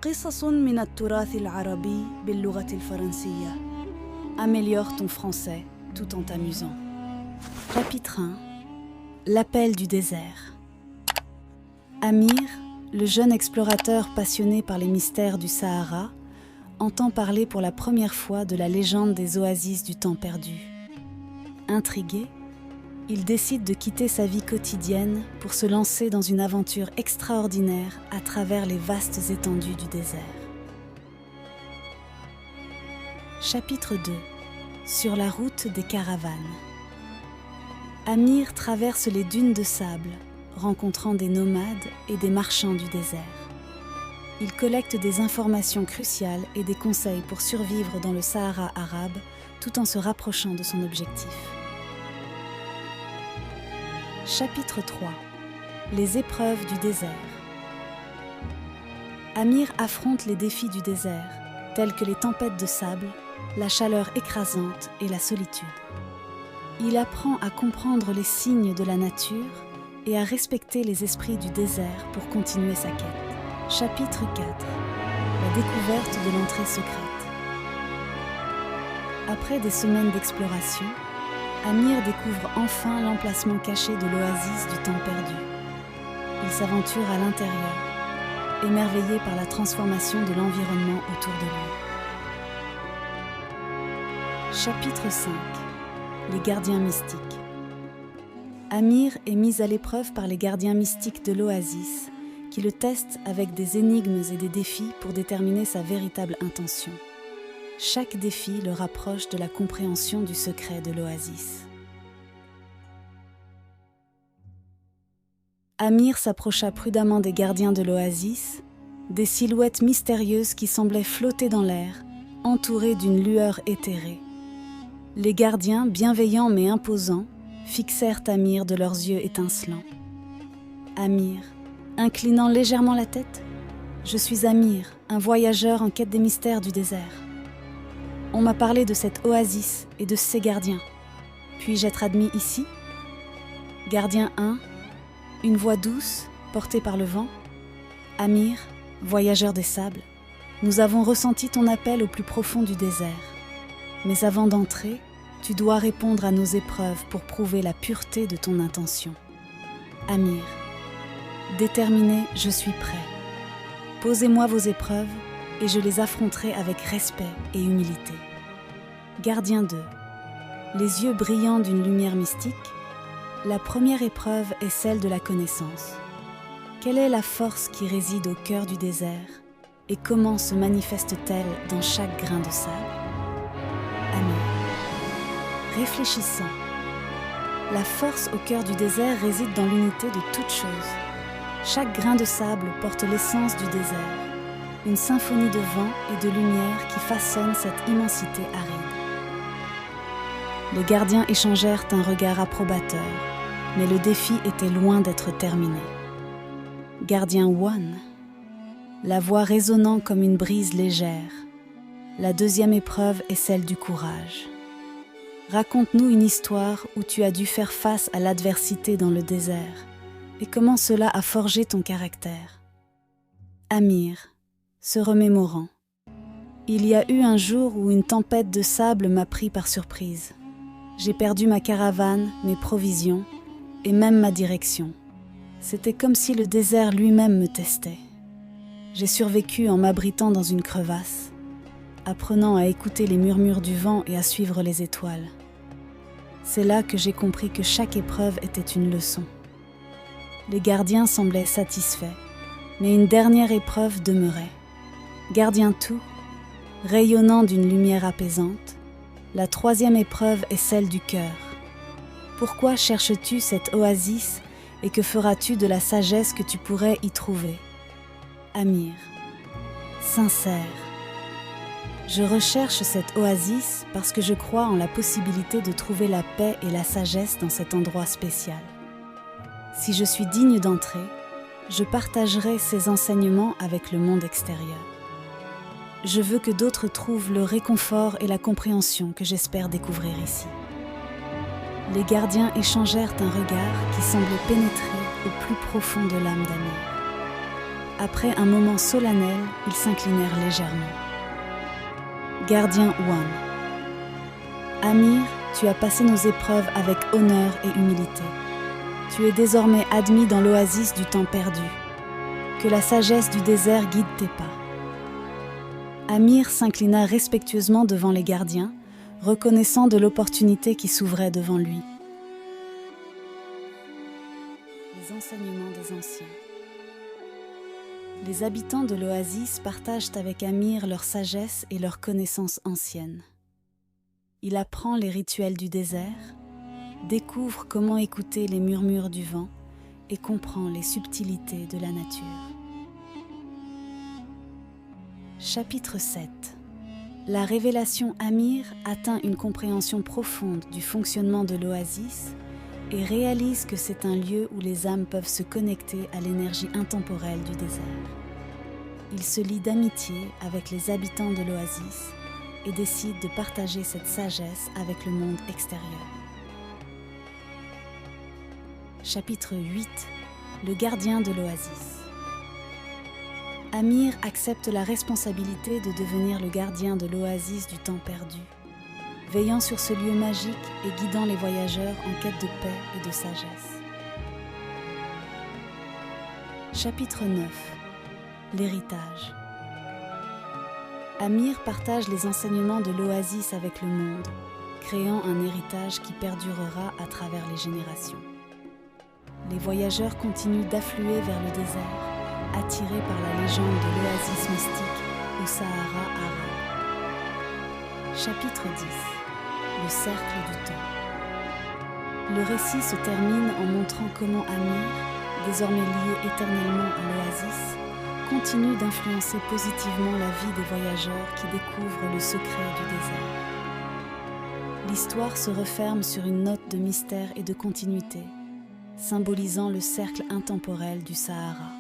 قصص من التراث العربي باللغة الفرنسية. Améliore ton français tout en t'amusant. Chapitre 1. L'appel du désert. Amir, le jeune explorateur passionné par les mystères du Sahara, entend parler pour la première fois de la légende des oasis du temps perdu. Intrigué, il décide de quitter sa vie quotidienne pour se lancer dans une aventure extraordinaire à travers les vastes étendues du désert. Chapitre 2. Sur la route des caravanes. Amir traverse les dunes de sable, rencontrant des nomades et des marchands du désert. Il collecte des informations cruciales et des conseils pour survivre dans le Sahara arabe, tout en se rapprochant de son objectif. Chapitre 3. Les épreuves du désert. Amir affronte les défis du désert, tels que les tempêtes de sable, la chaleur écrasante et la solitude. Il apprend à comprendre les signes de la nature et à respecter les esprits du désert pour continuer sa quête. Chapitre 4. La découverte de l'entrée secrète. Après des semaines d'exploration, Amir découvre enfin l'emplacement caché de l'oasis du temps perdu. Il s'aventure à l'intérieur, émerveillé par la transformation de l'environnement autour de lui. Chapitre 5. Les gardiens mystiques. Amir est mis à l'épreuve par les gardiens mystiques de l'oasis, qui le testent avec des énigmes et des défis pour déterminer sa véritable intention. Chaque défi le rapproche de la compréhension du secret de l'oasis. Amir s'approcha prudemment des gardiens de l'oasis, des silhouettes mystérieuses qui semblaient flotter dans l'air, entourées d'une lueur éthérée. Les gardiens, bienveillants mais imposants, fixèrent Amir de leurs yeux étincelants. Amir, inclinant légèrement la tête, « Je suis Amir, un voyageur en quête des mystères du désert. On m'a parlé de cette oasis et de ses gardiens. Puis-je être admis ici ?» Gardien 1, une voix douce, portée par le vent. « Amir, voyageur des sables, nous avons ressenti ton appel au plus profond du désert. Mais avant d'entrer, tu dois répondre à nos épreuves pour prouver la pureté de ton intention. Amir, déterminé, je suis prêt. Posez-moi vos épreuves et je les affronterai avec respect et humilité. Gardien 2, les yeux brillants d'une lumière mystique, la première épreuve est celle de la connaissance. Quelle est la force qui réside au cœur du désert et comment se manifeste-t-elle dans chaque grain de sable? Amir, réfléchissant. La force au cœur du désert réside dans l'unité de toutes choses. Chaque grain de sable porte l'essence du désert, une symphonie de vent et de lumière qui façonne cette immensité aride. Les gardiens échangèrent un regard approbateur, mais le défi était loin d'être terminé. Gardien 1, la voix résonnant comme une brise légère. La deuxième épreuve est celle du courage. Raconte-nous une histoire où tu as dû faire face à l'adversité dans le désert et comment cela a forgé ton caractère. Amir, se remémorant. Il y a eu un jour où une tempête de sable m'a pris par surprise. J'ai perdu ma caravane, mes provisions et même ma direction. C'était comme si le désert lui-même me testait. J'ai survécu en m'abritant dans une crevasse, apprenant à écouter les murmures du vent et à suivre les étoiles. C'est là que j'ai compris que chaque épreuve était une leçon. Les gardiens semblaient satisfaits, mais une dernière épreuve demeurait. Gardien 2, rayonnant d'une lumière apaisante, la troisième épreuve est celle du cœur. Pourquoi cherches-tu cette oasis et que feras-tu de la sagesse que tu pourrais y trouver? Amir, sincère. Je recherche cette oasis parce que je crois en la possibilité de trouver la paix et la sagesse dans cet endroit spécial. Si je suis digne d'entrer, je partagerai ces enseignements avec le monde extérieur. Je veux que d'autres trouvent le réconfort et la compréhension que j'espère découvrir ici. Les gardiens échangèrent un regard qui semblait pénétrer au plus profond de l'âme d'Amir. Après un moment solennel, ils s'inclinèrent légèrement. Gardien One. Amir, tu as passé nos épreuves avec honneur et humilité. Tu es désormais admis dans l'oasis du temps perdu. Que la sagesse du désert guide tes pas. Amir s'inclina respectueusement devant les gardiens, reconnaissant de l'opportunité qui s'ouvrait devant lui. Les enseignements des anciens. Les habitants de l'oasis partagent avec Amir leur sagesse et leurs connaissances anciennes. Il apprend les rituels du désert, découvre comment écouter les murmures du vent et comprend les subtilités de la nature. Chapitre 7. La révélation Amir atteint une compréhension profonde du fonctionnement de l'oasis et réalise que c'est un lieu où les âmes peuvent se connecter à l'énergie intemporelle du désert. Il se lie d'amitié avec les habitants de l'oasis et décide de partager cette sagesse avec le monde extérieur. Chapitre 8. Le gardien de l'oasis. Amir accepte la responsabilité de devenir le gardien de l'oasis du temps perdu, veillant sur ce lieu magique et guidant les voyageurs en quête de paix et de sagesse. Chapitre 9. L'héritage. Amir partage les enseignements de l'oasis avec le monde, créant un héritage qui perdurera à travers les générations. Les voyageurs continuent d'affluer vers le désert, attirés par la légende de l'oasis mystique au Sahara arabe. Chapitre 10. Le cercle du temps. Le récit se termine en montrant comment Amir, désormais lié éternellement à l'oasis, continue d'influencer positivement la vie des voyageurs qui découvrent le secret du désert. L'histoire se referme sur une note de mystère et de continuité, symbolisant le cercle intemporel du Sahara.